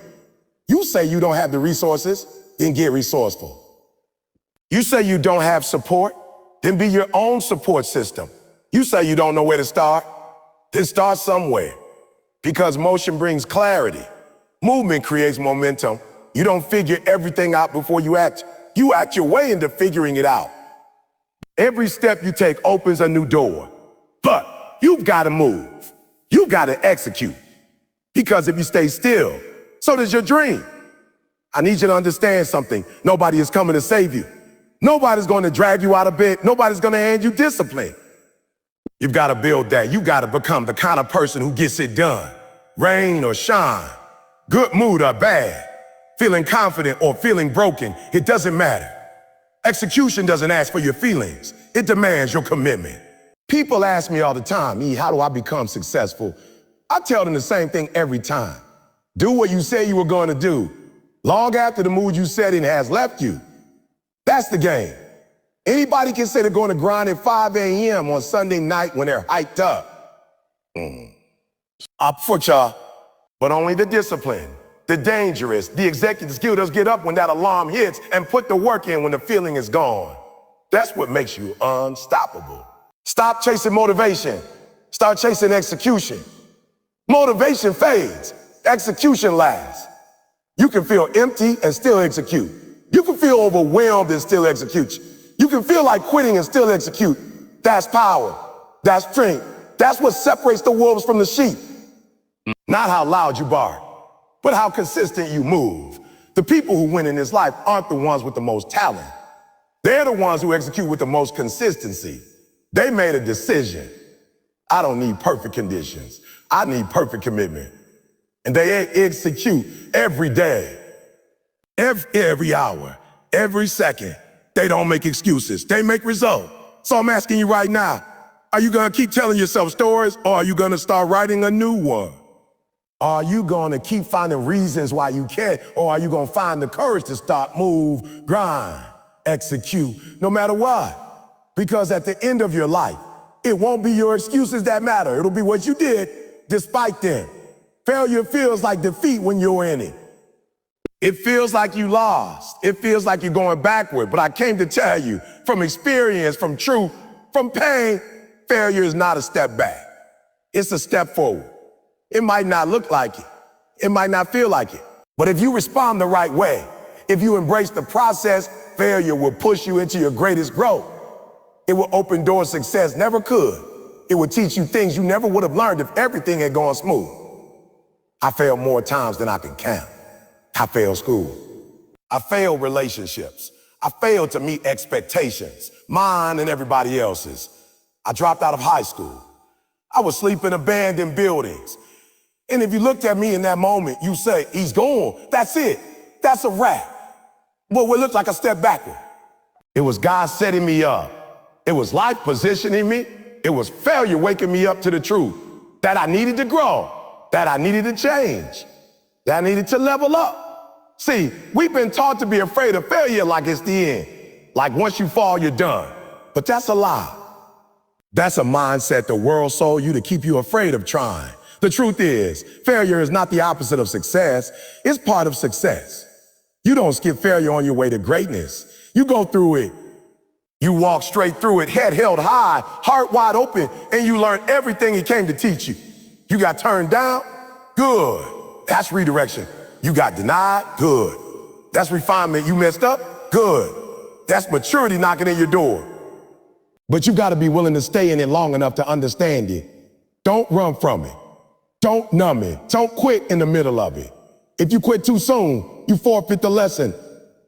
You say you don't have the resources, then get resourceful. You say you don't have support, then be your own support system. You say you don't know where to start, then start somewhere. Because motion brings clarity. Movement creates momentum. You don't figure everything out before you act. You act your way into figuring it out. Every step you take opens a new door. But you've got to move. You've got to execute. Because if you stay still, so does your dream. I need you to understand something. Nobody is coming to save you. Nobody's going to drag you out of bed. Nobody's going to hand you discipline. You've got to build that. You've got to become the kind of person who gets it done. Rain or shine, good mood or bad, feeling confident or feeling broken, it doesn't matter. Execution doesn't ask for your feelings. It demands your commitment. People ask me all the time, how do I become successful? I tell them the same thing every time. Do what you say you were going to do, long after the mood you set in has left you. That's the game. Anybody can say they're going to grind at 5 a.m. on Sunday night when they're hyped up. Up for y'all, but only the discipline, the dangerous, the executive skill does get up when that alarm hits and put the work in when the feeling is gone. That's what makes you unstoppable. Stop chasing motivation. Start chasing execution. Motivation fades. Execution lasts. You can feel empty and still execute. You can feel overwhelmed and still execute. You can feel like quitting and still execute. That's power. That's strength. That's what separates the wolves from the sheep. Not how loud you bark, but how consistent you move. The people who win in this life aren't the ones with the most talent. They're the ones who execute with the most consistency. They made a decision. I don't need perfect conditions. I need perfect commitment. And they execute every day, every hour, every second. They don't make excuses. They make results. So I'm asking you right now, are you going to keep telling yourself stories, or are you going to start writing a new one? Are you going to keep finding reasons why you can't, or are you going to find the courage to start, move, grind, execute, no matter what? Because at the end of your life, it won't be your excuses that matter. It'll be what you did despite them. Failure feels like defeat when you're in it. It feels like you lost. It feels like you're going backward. But I came to tell you from experience, from truth, From pain, failure is not a step back. It's a step forward. It might not look like it. It might not feel like it. But if you respond the right way, if you embrace the process, failure will push you into your greatest growth. It will open doors success never could. It will teach you things you never would have learned if everything had gone smooth. I failed more times than I can count. I failed school. I failed relationships. I failed to meet expectations, mine and everybody else's. I dropped out of high school. I would sleep in abandoned buildings. And if you looked at me in that moment, you say, he's gone. That's it. That's a wrap. Well, it looked like a step backward. It was God setting me up. It was life positioning me. It was failure waking me up to the truth that I needed to grow, that I needed to change, that I needed to level up. See, we've been taught to be afraid of failure like it's the end. Like once you fall, you're done. But that's a lie. That's a mindset the world sold you to keep you afraid of trying. The truth is, failure is not the opposite of success. It's part of success. You don't skip failure on your way to greatness. You go through it. You walk straight through it, head held high, heart wide open, and you learn everything it came to teach you. You got turned down? Good. That's redirection. You got denied? Good. That's refinement. You messed up? Good. That's maturity knocking in your door. But you got to be willing to stay in it long enough to understand it. Don't run from it. Don't numb it. Don't quit in the middle of it. If you quit too soon, you forfeit the lesson.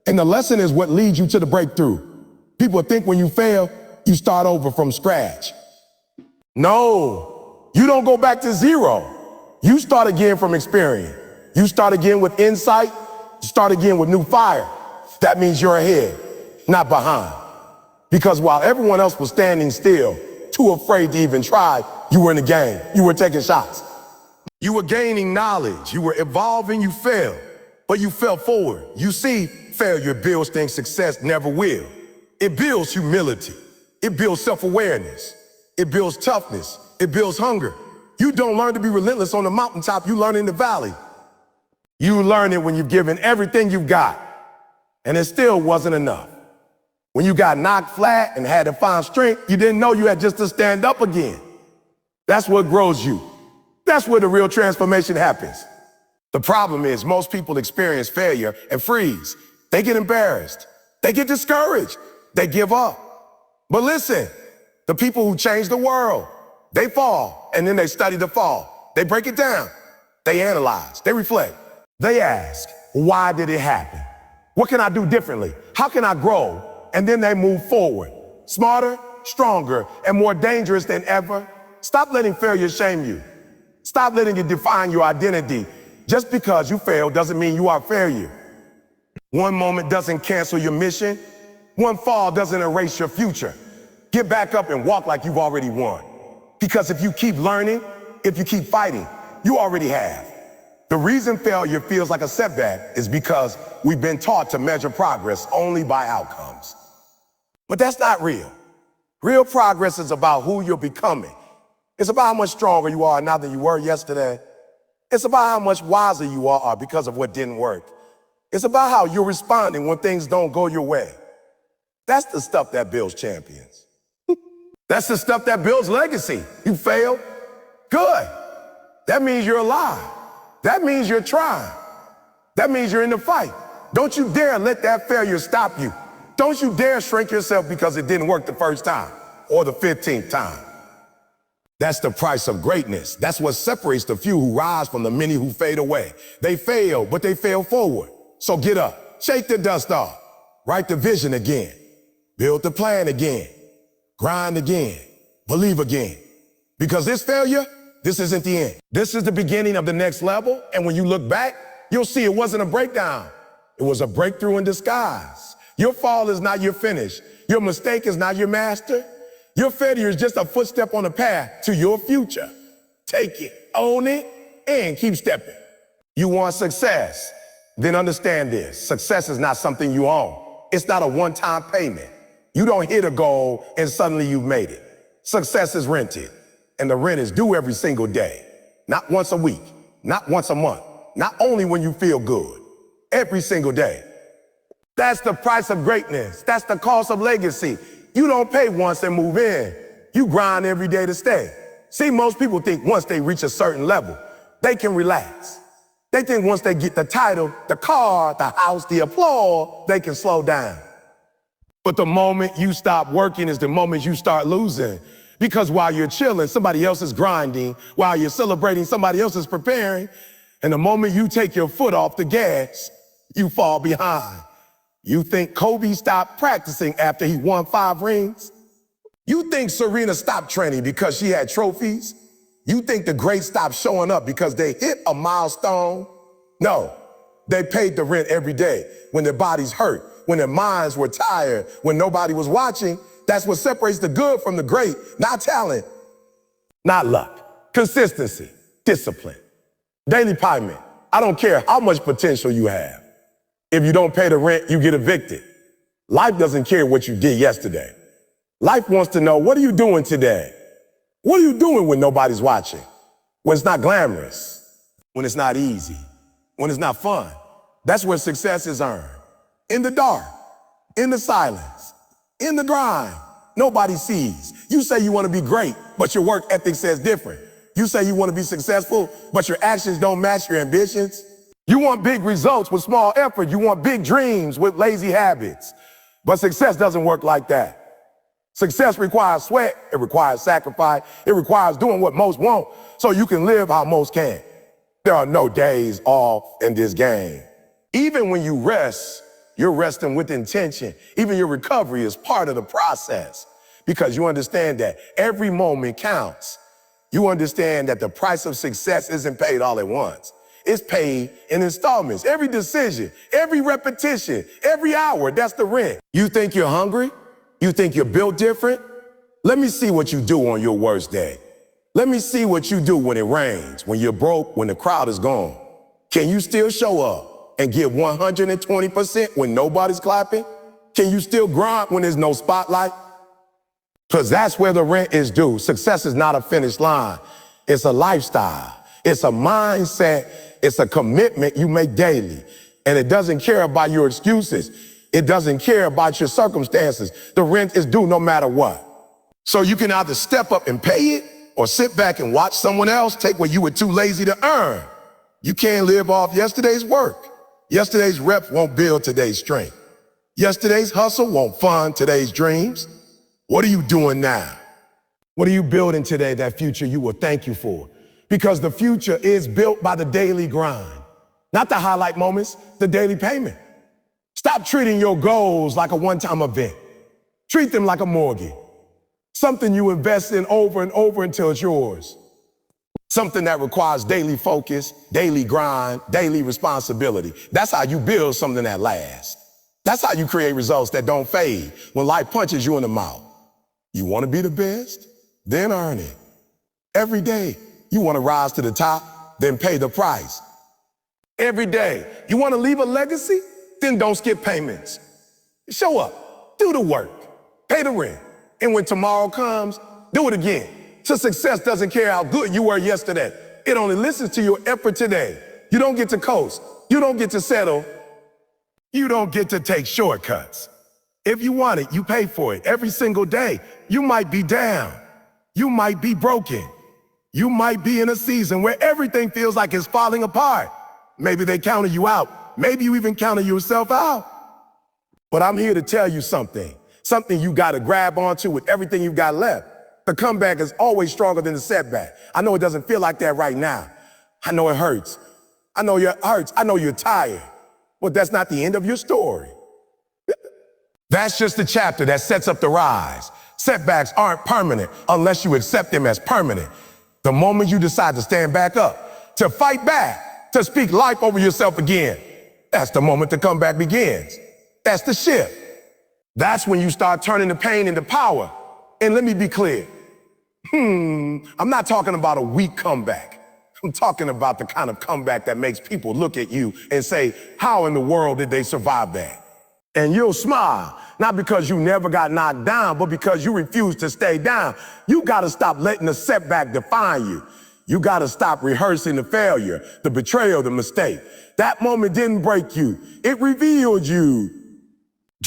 And the lesson is what leads you to the breakthrough. People think when you fail, you start over from scratch. No, you don't go back to zero. You start again from experience. You start again with insight. You start again with new fire. That means you're ahead, not behind. Because while everyone else was standing still, too afraid to even try, you were in the game. You were taking shots. You were gaining knowledge. You were evolving. You failed, but you fell forward. You see, failure builds things success never will. It builds humility. It builds self-awareness. It builds toughness. It builds hunger. You don't learn to be relentless on the mountaintop. You learn in the valley. You learn it when you've given everything you've got, and it still wasn't enough. When you got knocked flat and had to find strength, you didn't know you had just to stand up again. That's what grows you. That's where the real transformation happens. The problem is most people experience failure and freeze. They get embarrassed. They get discouraged. They give up. But listen, the people who change the world, they fall and then they study the fall. They break it down. They analyze. They reflect. They ask, why did it happen? What can I do differently? How can I grow? And then they move forward, smarter, stronger, and more dangerous than ever. Stop letting failure shame you. Stop letting it define your identity. Just because you failed doesn't mean you are a failure. One moment doesn't cancel your mission. One fall doesn't erase your future. Get back up and walk like you've already won. Because if you keep learning, if you keep fighting, you already have. The reason failure feels like a setback is because we've been taught to measure progress only by outcomes. But that's not real. Real progress is about who you're becoming. It's about how much stronger you are now than you were yesterday. It's about how much wiser you are because of what didn't work. It's about how you're responding when things don't go your way. That's the stuff that builds champions. That's the stuff that builds legacy. You failed? Good. That means you're alive. That means you're trying. That means you're in the fight. Don't you dare let that failure stop you. Don't you dare shrink yourself because it didn't work the first time or the 15th time. That's the price of greatness. That's what separates the few who rise from the many who fade away. They fail, but they fail forward. So get up, shake the dust off, write the vision again, build the plan again, grind again, believe again. Because this failure, this isn't the end. This is the beginning of the next level. And when you look back, you'll see it wasn't a breakdown. It was a breakthrough in disguise. Your fall is not your finish. Your mistake is not your master. Your failure is just a footstep on the path to your future. Take it, own it, and keep stepping. You want success? Then understand this. Success is not something you own. It's not a one-time payment. You don't hit a goal and suddenly you've made it. Success is rented, and the rent is due every single day. Not once a week, not once a month, not only when you feel good. Every single day. That's the price of greatness. That's the cost of legacy. You don't pay once and move in. You grind every day to stay. See, most people think once they reach a certain level, they can relax. They think once they get the title, the car, the house, the applause, they can slow down. But the moment you stop working is the moment you start losing. Because while you're chilling, somebody else is grinding. While you're celebrating, somebody else is preparing. And the moment you take your foot off the gas, you fall behind. You think Kobe stopped practicing after he won 5 rings? You think Serena stopped training because she had trophies? You think the greats stopped showing up because they hit a milestone? No, they paid the rent every day when their bodies hurt, when their minds were tired, when nobody was watching. That's what separates the good from the great, not talent, not luck, consistency, discipline, daily payment. I don't care how much potential you have. If you don't pay the rent, you get evicted. Life doesn't care what you did yesterday. Life wants to know, what are you doing today? What are you doing when nobody's watching? When it's not glamorous, when it's not easy, when it's not fun. That's where success is earned. In the dark, in the silence, in the grind. Nobody sees. You say you want to be great, but your work ethic says different. You say you want to be successful, but your actions don't match your ambitions. You want big results with small effort. You want big dreams with lazy habits. But success doesn't work like that. Success requires sweat. It requires sacrifice. It requires doing what most won't so you can live how most can. There are no days off in this game. Even when you rest, you're resting with intention. Even your recovery is part of the process because you understand that every moment counts. You understand that the price of success isn't paid all at once. It's paid in installments. Every decision, every repetition, every hour, that's the rent. You think you're hungry? You think you're built different? Let me see what you do on your worst day. Let me see what you do when it rains, when you're broke, when the crowd is gone. Can you still show up and give 120% when nobody's clapping? Can you still grind when there's no spotlight? Because that's where the rent is due. Success is not a finish line. It's a lifestyle. It's a mindset. It's a commitment you make daily. And it doesn't care about your excuses. It doesn't care about your circumstances. The rent is due no matter what. So you can either step up and pay it or sit back and watch someone else take what you were too lazy to earn. You can't live off yesterday's work. Yesterday's reps won't build today's strength. Yesterday's hustle won't fund today's dreams. What are you doing now? What are you building today, that future you will thank you for? Because the future is built by the daily grind, not the highlight moments, the daily payment. Stop treating your goals like a one-time event. Treat them like a mortgage, something you invest in over and over until it's yours. Something that requires daily focus, daily grind, daily responsibility. That's how you build something that lasts. That's how you create results that don't fade when life punches you in the mouth. You want to be the best? Then earn it. Every day, you want to rise to the top? Then pay the price. Every day, you want to leave a legacy? Then don't skip payments. Show up, do the work, pay the rent. And when tomorrow comes, do it again. So success doesn't care how good you were yesterday. It only listens to your effort today. You don't get to coast. You don't get to settle. You don't get to take shortcuts. If you want it, you pay for it every single day. You might be down. You might be broken. You might be in a season where everything feels like it's falling apart. Maybe they counted you out. Maybe you even counted yourself out. But I'm here to tell you something you got to grab onto with everything you've got left. The comeback is always stronger than the setback. I know it doesn't feel like that right now. I know it hurts. I know it hurts. I know you're tired. But that's not the end of your story. That's just the chapter that sets up the rise. Setbacks aren't permanent unless you accept them as permanent. The moment you decide to stand back up, to fight back, to speak life over yourself again, that's the moment the comeback begins. That's the shift. That's when you start turning the pain into power. And let me be clear. I'm not talking about a weak comeback. I'm talking about the kind of comeback that makes people look at you and say, how in the world did they survive that? And you'll smile, not because you never got knocked down, but because you refuse to stay down. You gotta stop letting the setback define you. You gotta stop rehearsing the failure, the betrayal, the mistake. That moment didn't break you. It revealed you.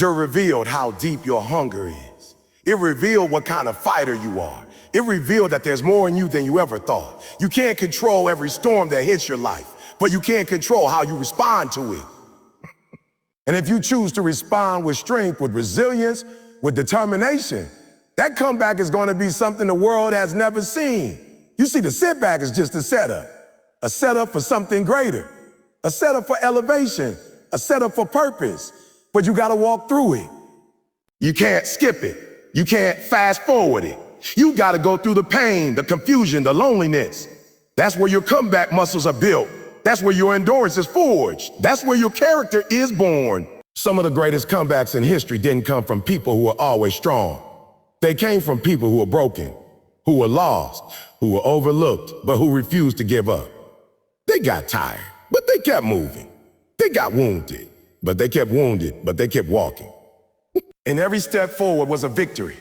It revealed how deep your hunger is. It revealed what kind of fighter you are. It revealed that there's more in you than you ever thought. You can't control every storm that hits your life, but you can control how you respond to it. And if you choose to respond with strength, with resilience, with determination, that comeback is going to be something the world has never seen. You see, the setback is just a setup for something greater, a setup for elevation, a setup for purpose. But you got to walk through it. You can't skip it. You can't fast forward it. You got to go through the pain, the confusion, the loneliness. That's where your comeback muscles are built. That's where your endurance is forged. That's where your character is born. Some of the greatest comebacks in history didn't come from people who were always strong. They came from people who were broken, who were lost, who were overlooked, but who refused to give up. They got tired, but they kept moving. They got wounded, but they kept wounded, but they kept walking. And every step forward was a victory.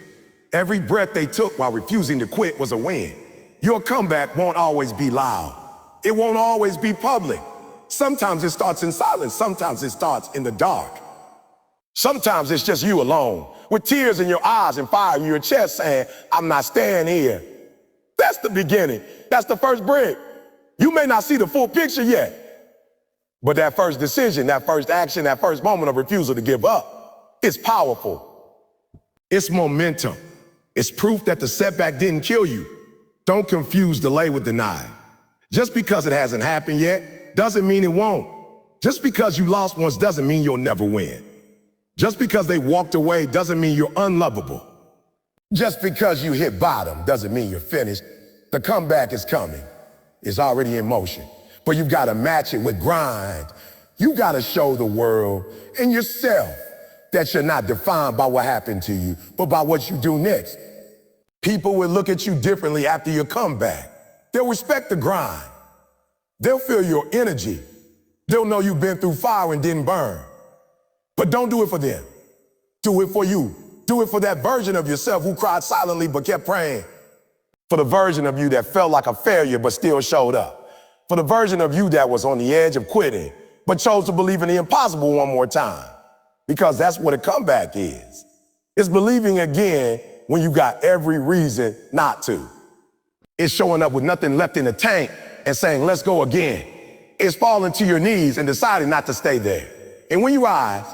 Every breath they took while refusing to quit was a win. Your comeback won't always be loud. It won't always be public. Sometimes it starts in silence. Sometimes it starts in the dark. Sometimes it's just you alone, with tears in your eyes and fire in your chest saying, I'm not staying here. That's the beginning. That's the first brick. You may not see the full picture yet, but that first decision, that first action, that first moment of refusal to give up, it's powerful. It's momentum. It's proof that the setback didn't kill you. Don't confuse delay with denial. Just because it hasn't happened yet doesn't mean it won't. Just because you lost once doesn't mean you'll never win. Just because they walked away doesn't mean you're unlovable. Just because you hit bottom doesn't mean you're finished. The comeback is coming. It's already in motion. But you've got to match it with grind. You got to show the world and yourself that you're not defined by what happened to you, but by what you do next. People will look at you differently after your comeback. They'll respect the grind. They'll feel your energy. They'll know you've been through fire and didn't burn. But don't do it for them. Do it for you. Do it for that version of yourself who cried silently but kept praying. For the version of you that felt like a failure but still showed up. For the version of you that was on the edge of quitting but chose to believe in the impossible one more time. Because that's what a comeback is. It's believing again when you got every reason not to. It's showing up with nothing left in the tank and saying, let's go again. It's falling to your knees and deciding not to stay there. And when you rise,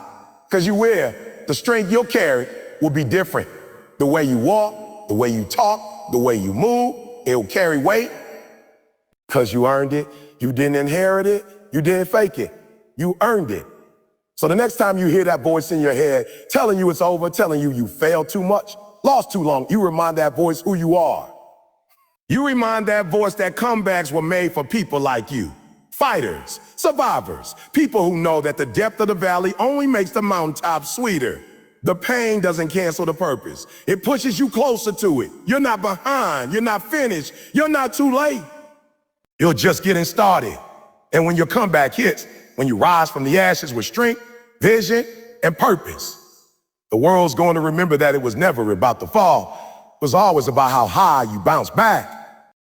because you will, the strength you'll carry will be different. The way you walk, the way you talk, the way you move, it'll carry weight because you earned it. You didn't inherit it. You didn't fake it. You earned it. So the next time you hear that voice in your head telling you it's over, telling you you failed too much, lost too long, you remind that voice who you are. You remind that voice that comebacks were made for people like you. Fighters, survivors, people who know that the depth of the valley only makes the mountaintop sweeter. The pain doesn't cancel the purpose. It pushes you closer to it. You're not behind. You're not finished. You're not too late. You're just getting started. And when your comeback hits, when you rise from the ashes with strength, vision, and purpose, the world's going to remember that it was never about the fall. It was always about how high you bounce back.